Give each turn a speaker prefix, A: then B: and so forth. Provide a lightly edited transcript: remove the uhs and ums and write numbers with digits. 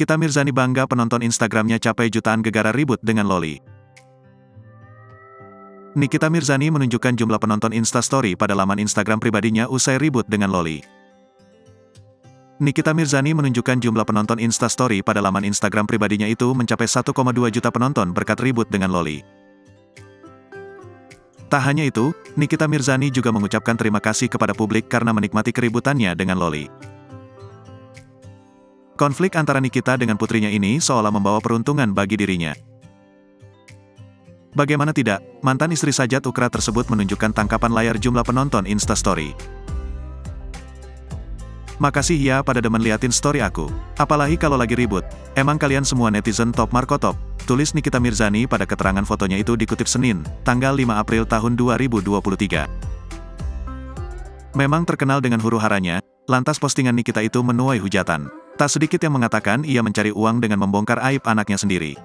A: Nikita Mirzani bangga penonton Instagramnya capai jutaan gegara ribut dengan Loli. Nikita Mirzani menunjukkan jumlah penonton Instastory pada laman Instagram pribadinya usai ribut dengan Loli. Nikita Mirzani menunjukkan jumlah penonton Instastory pada laman Instagram pribadinya itu mencapai 1,2 juta penonton berkat ribut dengan Loli. Tak hanya itu, Nikita Mirzani juga mengucapkan terima kasih kepada publik karena menikmati keributannya dengan Loli. Konflik antara Nikita dengan putrinya ini seolah membawa peruntungan bagi dirinya. Bagaimana tidak, mantan istri Sajat Ukra tersebut menunjukkan tangkapan layar jumlah penonton Instastory. Makasih ya pada demen liatin story aku. Apalagi kalau lagi ribut. Emang kalian semua netizen top markotop. Tulis Nikita Mirzani pada keterangan fotonya itu dikutip Senin, tanggal 5 April tahun 2023. Memang terkenal dengan huru-haranya, lantas postingan Nikita itu menuai hujatan. Tak sedikit yang mengatakan ia mencari uang dengan membongkar aib anaknya sendiri.